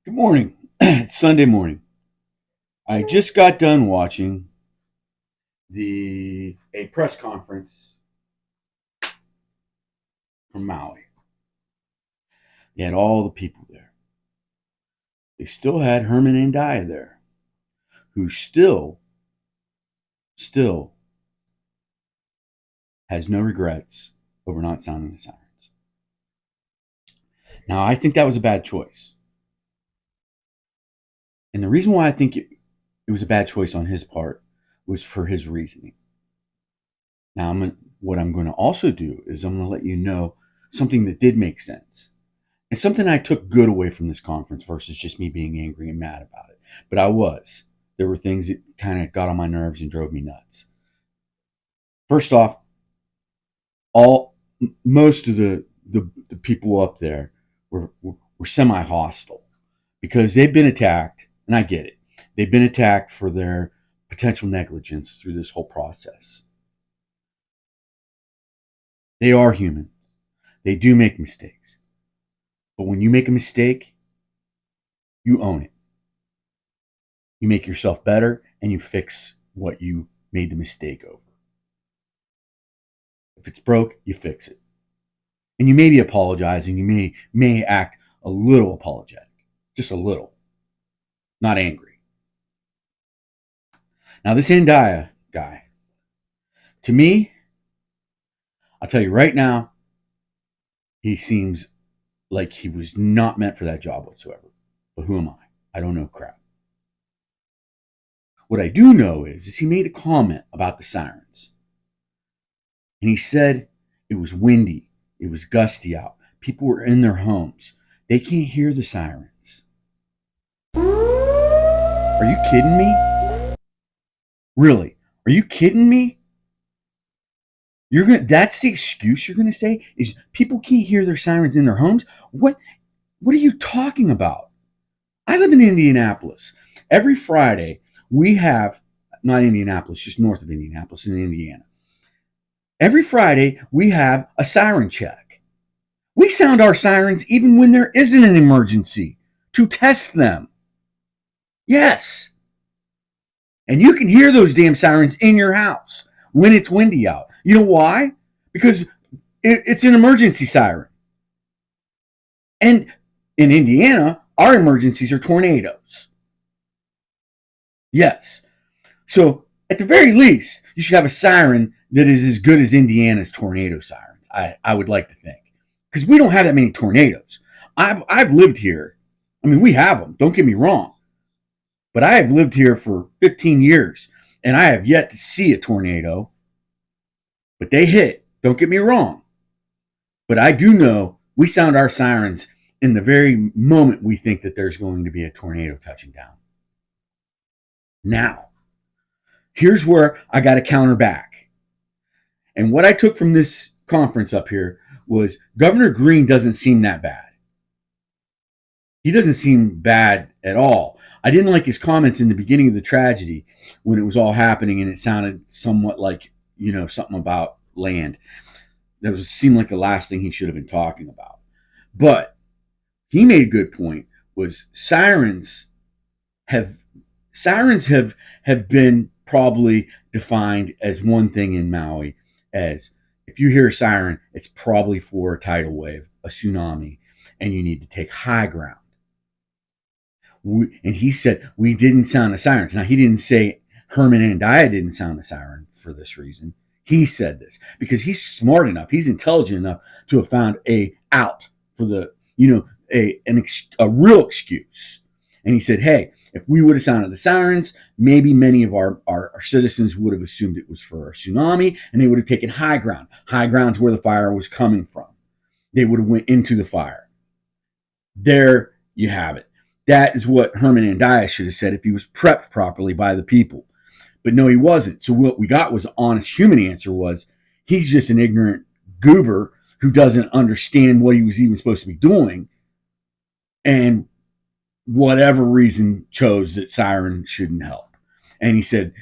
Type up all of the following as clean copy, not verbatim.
Good morning. It's Sunday morning. I just got done watching the a press conference from Maui. They had all the people there. They still had Herman and Dia there, who still has no regrets over not sounding the sirens. Now, I think that was a bad choice. And the reason why I think it was a bad choice on his part was for his reasoning. Now, what I'm going to also do is I'm going to let you know something that did make sense. It's something I took good away from this conference versus just me being angry and mad about it. But I was. There were things that kind of got on my nerves and drove me nuts. First off, all most of the people up there were semi hostile because they've been attacked, and I get it. They've been attacked for their potential negligence through this whole process. They are humans. They do make mistakes. But when you make a mistake, you own it. You make yourself better and you fix what you made the mistake over. If it's broke, you fix it. And you may be apologizing, you may act a little apologetic. Just a little. Not angry. Now this Andaya guy, to me, I'll tell you right now, he seems like he was not meant for that job whatsoever. But who am I? I don't know crap. What I do know is he made a comment about the sirens. And he said it was windy, it was gusty out. People were in their homes. They can't hear the sirens. Are you kidding me? Really? Are you kidding me? That's the excuse you're gonna say is people can't hear their sirens in their homes? What are you talking about? I live in Indianapolis. Every Friday we have not Indianapolis, just north of Indianapolis in Indiana. Every Friday we have a siren check. We sound our sirens even when there isn't an emergency to test them. Yes. And you can hear those damn sirens in your house when it's windy out. You know why? Because it's an emergency siren. And in Indiana, our emergencies are tornadoes. Yes. So at the very least, you should have a siren that is as good as Indiana's tornado sirens. I would like to think. Because we don't have that many tornadoes. I've lived here. I mean, we have them. Don't get me wrong. But I have lived here for 15 years, and I have yet to see a tornado. But they hit. Don't get me wrong. But I do know we sound our sirens in the very moment we think that there's going to be a tornado touching down. Now, here's where I got to counter back. And what I took from this conference up here was Governor Green doesn't seem that bad. He doesn't seem bad at all. I didn't like his comments in the beginning of the tragedy when it was all happening and it sounded somewhat like, something about land. That seemed like the last thing he should have been talking about. But he made a good point was have have been probably defined as one thing in Maui as if you hear a siren, it's probably for a tidal wave, a tsunami, and you need to take high ground. And he said we didn't sound the sirens. Now he didn't say Herman and Dia didn't sound the siren for this reason. He said this because he's smart enough, he's intelligent enough to have found a out for the a real excuse. And he said, hey, if we would have sounded the sirens, maybe many of our citizens would have assumed it was for a tsunami, and they would have taken high ground. High ground's where the fire was coming from. They would have went into the fire. There you have it. That is what Herman and Dia should have said if he was prepped properly by the people. But no, he wasn't. So what we got was an honest human answer was he's just an ignorant goober who doesn't understand what he was even supposed to be doing. And whatever reason chose that siren shouldn't help. And he said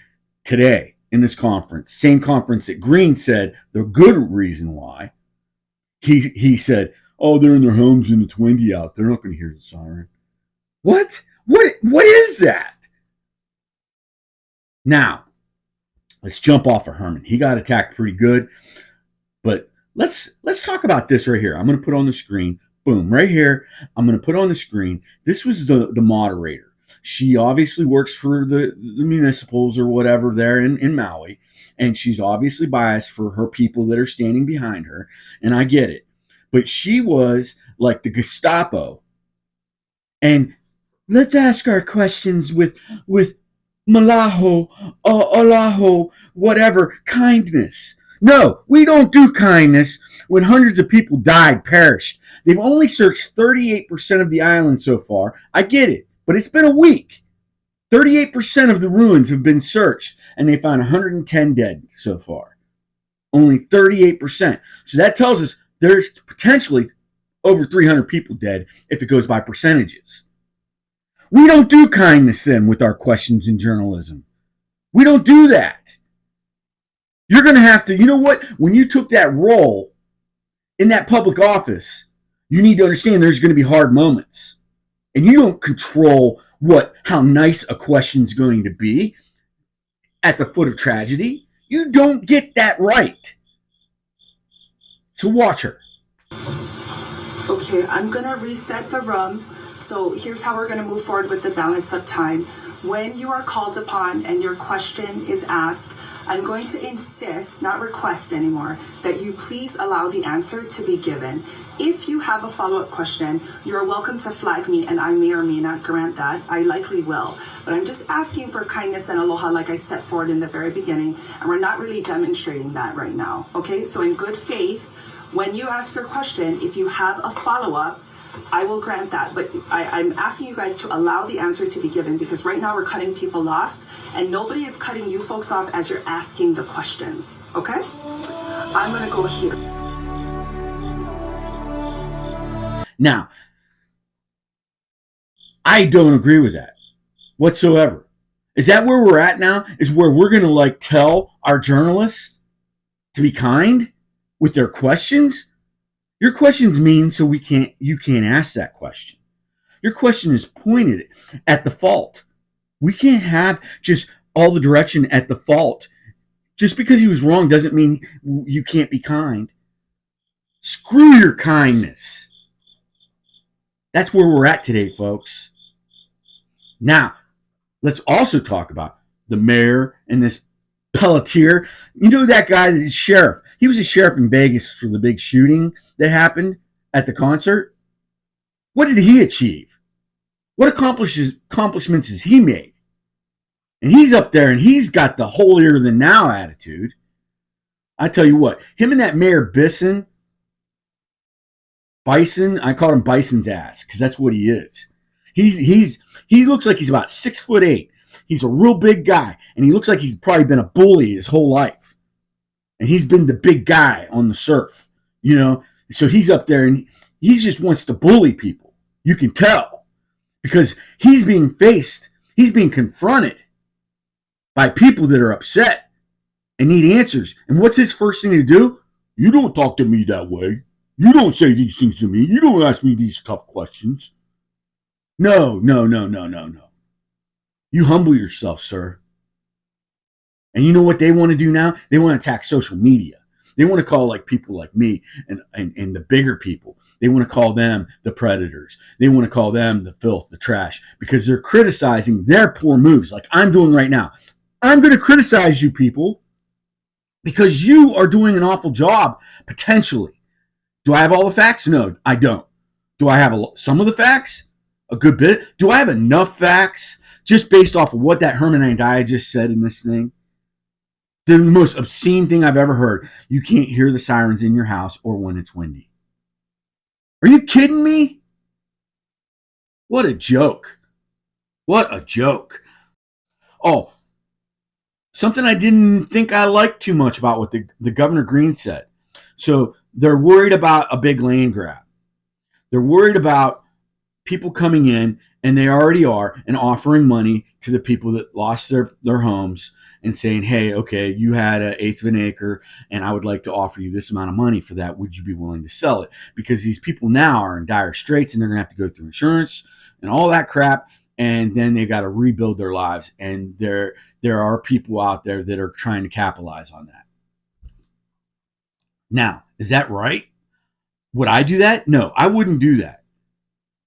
today in this conference, same conference that Green said the good reason why, he said, oh, they're in their homes and it's windy out. They're not going to hear the siren. What? What is that? Now, let's jump off of Herman. He got attacked pretty good, but let's talk about this right here. I'm going to put on the screen. Boom, right here. I'm going to put on the screen. This was the moderator. She obviously works for the municipals or whatever there in Maui, and she's obviously biased for her people that are standing behind her, and I get it. But she was like the Gestapo, and let's ask our questions with malaho, alaho, whatever, kindness. No, we don't do kindness when hundreds of people died, perished. They've only searched 38% of the island so far. I get it, but it's been a week. 38% of the ruins have been searched, and they found 110 dead so far. Only 38%. So that tells us there's potentially over 300 people dead if it goes by percentages. We don't do kindness then with our questions in journalism. We don't do that. You're going to have to, you know what? When you took that role in that public office, you need to understand there's going to be hard moments. And you don't control how nice a question's going to be at the foot of tragedy. You don't get that right. So watch her. Okay, I'm going to reset the room. So here's how we're going to move forward with the balance of time. When you are called upon and your question is asked, I'm going to insist, not request anymore, that you please allow the answer to be given. If you have a follow-up question, you're welcome to flag me, and I may or may not grant that. I likely will. But I'm just asking for kindness and aloha like I set forward in the very beginning, and we're not really demonstrating that right now. Okay, so in good faith, when you ask your question, if you have a follow-up, I will grant that, but I'm asking you guys to allow the answer to be given, because right now we're cutting people off, and nobody is cutting you folks off as you're asking the questions, okay? I'm going to go here. Now, I don't agree with that whatsoever. Is that where we're at now? Is where we're going to tell our journalists to be kind with their questions? Your question's mean, so you can't ask that question. Your question is pointed at the fault. We can't have just all the direction at the fault. Just because he was wrong doesn't mean you can't be kind. Screw your kindness. That's where we're at today, folks. Now, let's also talk about the mayor and this Pelletier. You know that guy, the sheriff. He was a sheriff in Vegas for the big shooting that happened at the concert. What did he achieve? What accomplishments has he made? And he's up there and he's got the holier than now attitude. I tell you what, him and that Mayor Bison, I call him Bison's ass because that's what he is. He looks like he's about 6'8". He's a real big guy, and he looks like he's probably been a bully his whole life. And he's been the big guy on the surf, you know. So he's up there and he just wants to bully people. You can tell because he's being confronted by people that are upset and need answers. And what's his first thing to do? You don't talk to me that way. You don't say these things to me. You don't ask me these tough questions. No. You humble yourself, sir. And you know what they want to do now? They want to attack social media. They want to call people like me and the bigger people. They want to call them the predators. They want to call them the filth, the trash, because they're criticizing their poor moves like I'm doing right now. I'm going to criticize you people because you are doing an awful job, potentially. Do I have all the facts? No, I don't. Do I have some of the facts? A good bit. Do I have enough facts just based off of what that Herman Andiah just said in this thing? The most obscene thing I've ever heard. You can't hear the sirens in your house or when it's windy. Are you kidding me? What a joke. What a joke. Oh, something I didn't think I liked too much about what the Governor Green said. So they're worried about a big land grab. They're worried about people coming in, and they already are, and offering money to the people that lost their homes and saying, hey, okay, you had an eighth of an acre, and I would like to offer you this amount of money for that. Would you be willing to sell it? Because these people now are in dire straits, and they're going to have to go through insurance, and all that crap, and then they got to rebuild their lives. And there are people out there that are trying to capitalize on that. Now, is that right? Would I do that? No, I wouldn't do that.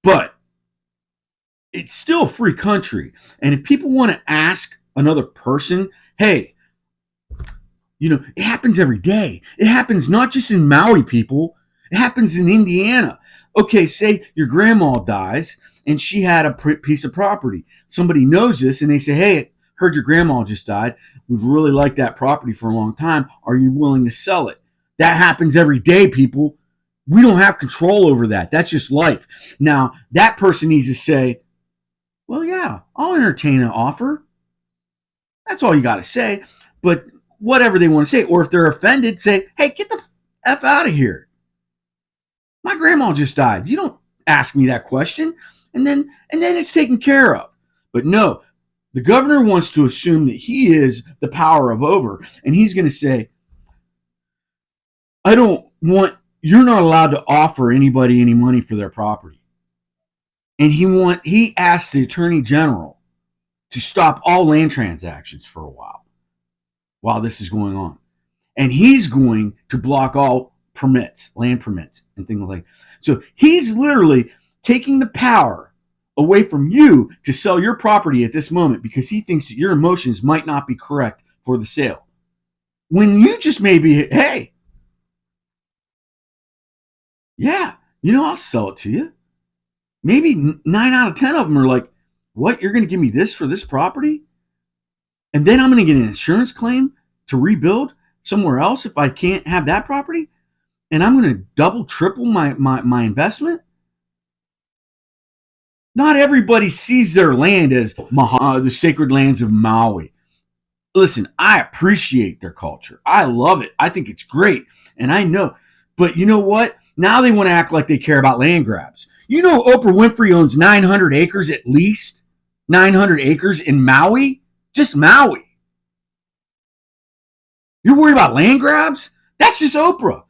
But it's still a free country. And if people want to ask another person, hey, it happens every day. It happens not just in Maui, people. It happens in Indiana. Okay, say your grandma dies and she had a piece of property. Somebody knows this and they say, hey, heard your grandma just died. We've really liked that property for a long time. Are you willing to sell it? That happens every day, people. We don't have control over that. That's just life. Now, that person needs to say, well, yeah, I'll entertain an offer. That's all you got to say. But whatever they want to say, or if they're offended, say, hey, get the F out of here. My grandma just died. You don't ask me that question. And then it's taken care of. But no, the governor wants to assume that he is the power of over. And he's going to say, you're not allowed to offer anybody any money for their property. And he asked the attorney general to stop all land transactions for a while this is going on. And he's going to block all permits, land permits, and things like that. So he's literally taking the power away from you to sell your property at this moment because he thinks that your emotions might not be correct for the sale. When you just may be, hey, yeah, I'll sell it to you. Maybe 9 out of 10 of them are like, what? You're going to give me this for this property? And then I'm going to get an insurance claim to rebuild somewhere else if I can't have that property? And I'm going to double, triple my investment? Not everybody sees their land as the sacred lands of Maui. Listen, I appreciate their culture. I love it. I think it's great. And I know. But you know what? Now they want to act like they care about land grabs. Oprah Winfrey owns 900 acres at least. 900 acres in Maui? Just Maui. You're worried about land grabs? That's just Oprah.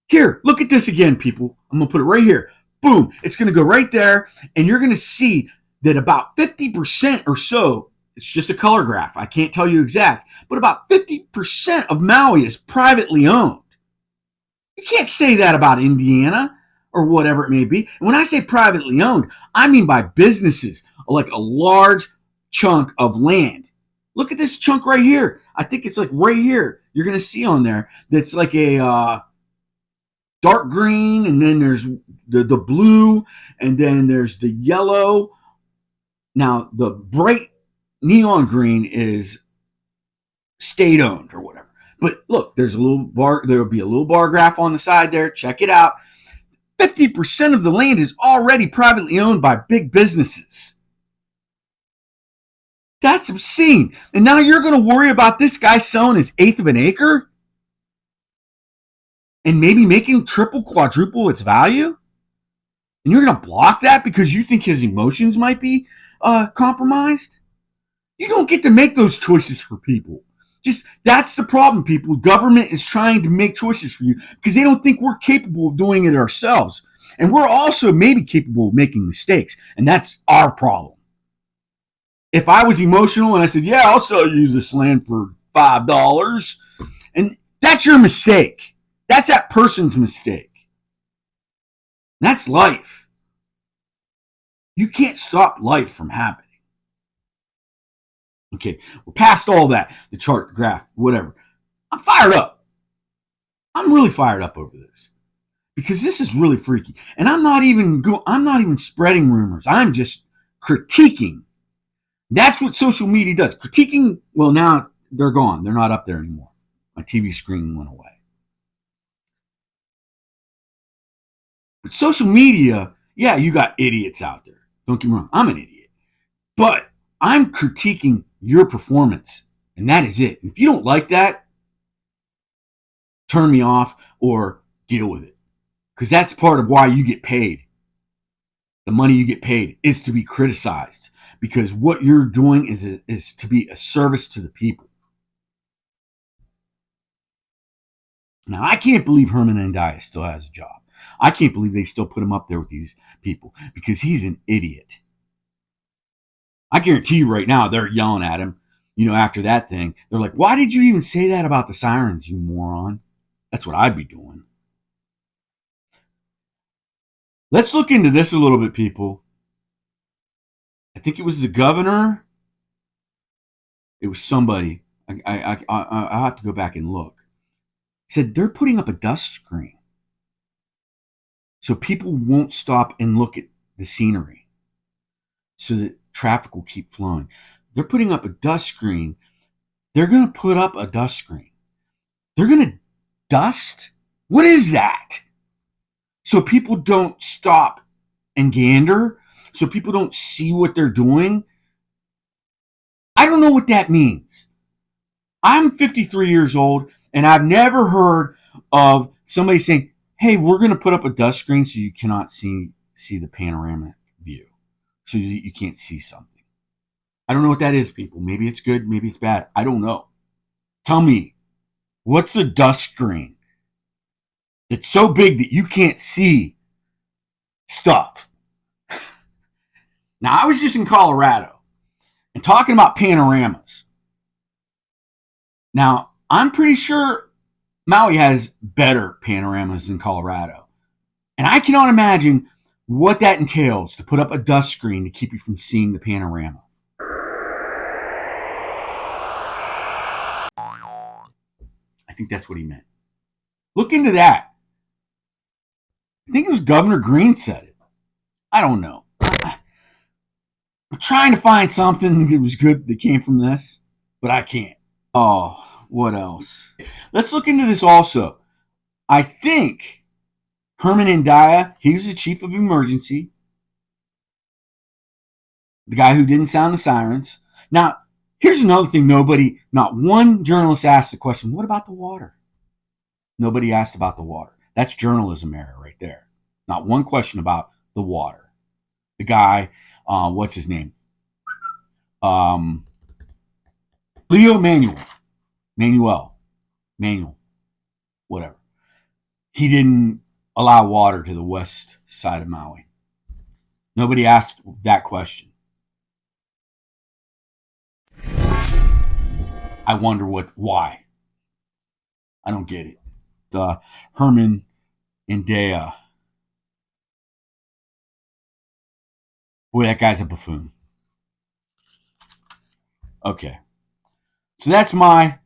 Here, look at this again, people. I'm going to put it right here. Boom. It's going to go right there. And you're going to see that about 50% or so, it's just a color graph. I can't tell you exact, but about 50% of Maui is privately owned. You can't say that about Indiana or whatever it may be. And when I say privately owned, I mean by businesses, like a large chunk of land. Look at this chunk right here. I think it's like right here. You're going to see on there that's like a dark green, and then there's the blue, and then there's the yellow. Now, the bright neon green is state owned or whatever. But look, there's a little bar. There will be a little bar graph on the side there. Check it out. 50% of the land is already privately owned by big businesses. That's obscene. And now you're going to worry about this guy selling his eighth of an acre? And maybe making triple, quadruple its value? And you're going to block that because you think his emotions might be compromised? You don't get to make those choices for people. That's the problem, people. Government is trying to make choices for you because they don't think we're capable of doing it ourselves. And we're also maybe capable of making mistakes. And that's our problem. If I was emotional and I said, yeah, I'll sell you this land for $5, and that's your mistake. That's that person's mistake. That's life. You can't stop life from happening. Okay, we're past all that, the chart, the graph, whatever. I'm fired up. I'm really fired up over this because this is really freaky. And I'm not even spreading rumors. I'm just critiquing. That's what social media does. Critiquing, well, now they're gone. They're not up there anymore. My TV screen went away. But social media, yeah, you got idiots out there. Don't get me wrong. I'm an idiot. But I'm critiquing your performance. And that is it. If you don't like that, turn me off or deal with it. Because that's part of why you get paid. The money you get paid is to be criticized. Because what you're doing is to be a service to the people. Now, I can't believe Herman Andias still has a job. I can't believe they still put him up there with these people because he's an idiot. I guarantee you right now they're yelling at him, after that thing. They're like, why did you even say that about the sirens, you moron? That's what I'd be doing. Let's look into this a little bit, people. I think it was the governor. It was somebody. I have to go back and look. Said they're putting up a dust screen so people won't stop and look at the scenery so that traffic will keep flowing. They're putting up a dust screen. They're going to put up a dust screen. They're going to dust? What is that? So people don't stop and gander, so people don't see what they're doing. I don't know what that means. I'm 53 years old, and I've never heard of somebody saying, hey, we're going to put up a dust screen so you cannot see the panoramic view, so you can't see something. I don't know what that is, people. Maybe it's good, maybe it's bad. I don't know. Tell me, what's a dust screen? It's so big that you can't see stuff. Now, I was just in Colorado and talking about panoramas. Now, I'm pretty sure Maui has better panoramas than Colorado. And I cannot imagine what that entails to put up a dust screen to keep you from seeing the panorama. I think that's what he meant. Look into that. I think it was Governor Green said it. I don't know. I'm trying to find something that was good that came from this, but I can't. Oh, what else? Let's look into this also. I think Herman Andaya, he was the chief of emergency. The guy who didn't sound the sirens. Now, here's another thing not one journalist asked the question, what about the water? Nobody asked about the water. That's journalism error right there. Not one question about the water. The guy, what's his name? Leo Manuel, whatever. He didn't allow water to the west side of Maui. Nobody asked that question. I wonder why. I don't get it. The Herman Andaya. Boy, that guy's a buffoon. Okay. So that's my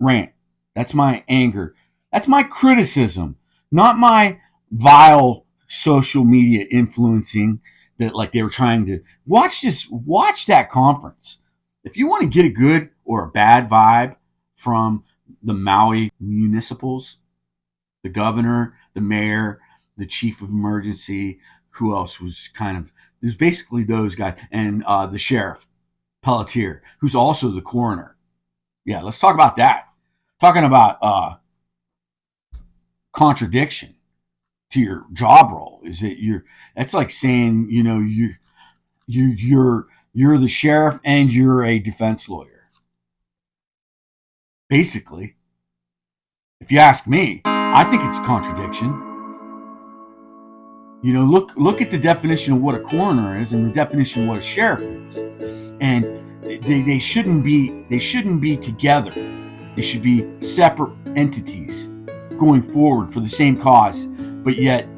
rant. That's my anger. That's my criticism. Not my vile social media influencing that like they were trying to watch that conference. If you want to get a good or a bad vibe from the Maui municipals, the governor, the mayor, the chief of emergency, who else was it was basically those guys, and the sheriff, Pelletier, who's also the coroner. Yeah, let's talk about that. Talking about contradiction to your job role is that that's like saying, you're the sheriff and you're a defense lawyer. Basically, if you ask me, I think it's a contradiction. Look at the definition of what a coroner is and the definition of what a sheriff is. And they shouldn't be together. They should be separate entities going forward for the same cause, but yet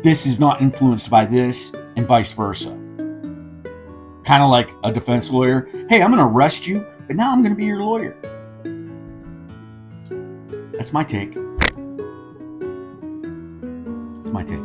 this is not influenced by this and vice versa. Kind of like a defense lawyer. Hey, I'm going to arrest you, but now I'm going to be your lawyer. That's my take. That's my take.